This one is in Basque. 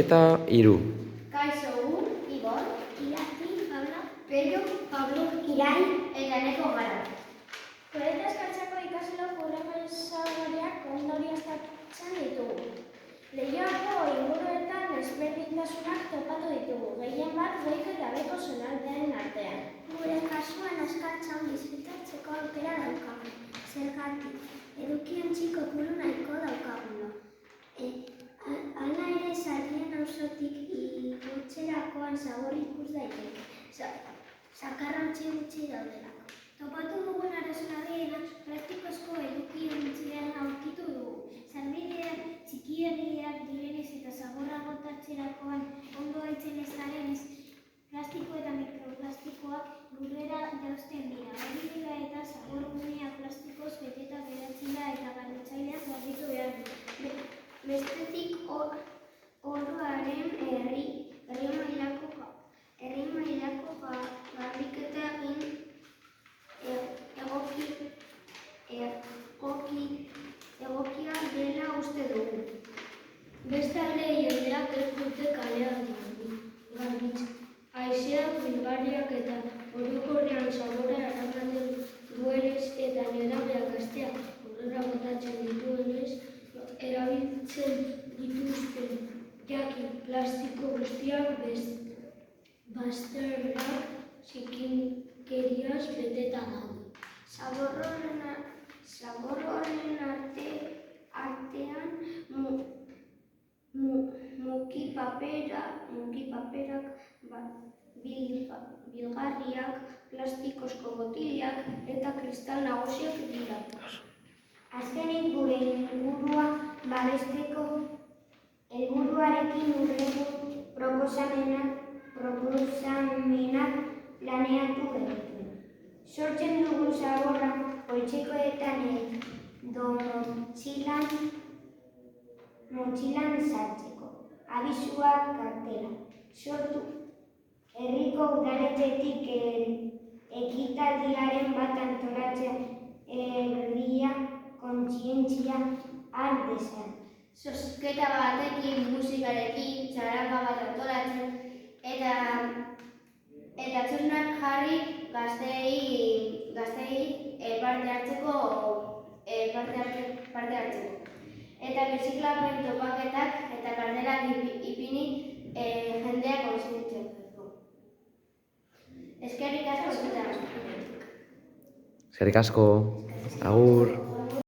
Eta hiru. Kaixo, Igor, Irati, Pablo, Pello, Pablo, Irai, eta Neko gara. Poeta eskartzako ikasle profesionalak ondorioztatzen ditugu. Leioako inguruetan ezberdintasunak topatu ditugu, gehien bat goiko eta beheko zonaldearen artean. Gure kasuan eskartzan bizitatzeko aukera daukagu. Zergatik, edukiontzi kopuru nahiko daukagulo. Hala ere, sarrien auzotik igutzerakoan zabor ikus daiteke. Zakarrontzi gutxi daudelako. Topatu dugun arazo larriena praktikozko edukiontzian aurkitu dugu. Sarbideak txikiegiak direnez eta zaborra botatzerakoan ondo heltzen ez garenez, plastiko eta mikroplastikoak lurrera jausten dira. Hori dela eta zaborgunea plastikoz beteta geratzen da eta garbitzaileak garbitu behar du. Bestetik oroaren herri mailako garbiketa egin egokia dela uste dugu. Bestalde, jendeak ez dute kalean garbitzen. Haizeak, bilgarriak eta orokorrean zaborra eramaten duenez eta nerabeak gazteak lurrera botatzen dituenez, erabiltzen dituzten jakin plastiko guztiak bazterrak zikinkeriaz beteta daude. Zabor horren artean mukipaperak, bilgarriak, plastikozko botilak eta kristal nagusiak dira. Azkenik gure ingurua babesteko helburuarekin hurrengo proposamenak planeatu genituen. Sortzen dugun zaborra poltsikoetan edo motxilan sartzeko. Abisuak kartela. Sortu herriko udaletxetik ekitaldiaren bat antolatzea herria kontzientzia har dezan. Zozketa batekin, musikarekin, txaranga bat antolatzen eta txosnak jarri gazteei parte hartzeko. Eta birziklapen topaketak eta kartelak ipini jendea kontzientziatzeko. Eskerrik asko. Eskerrik asko. Agur.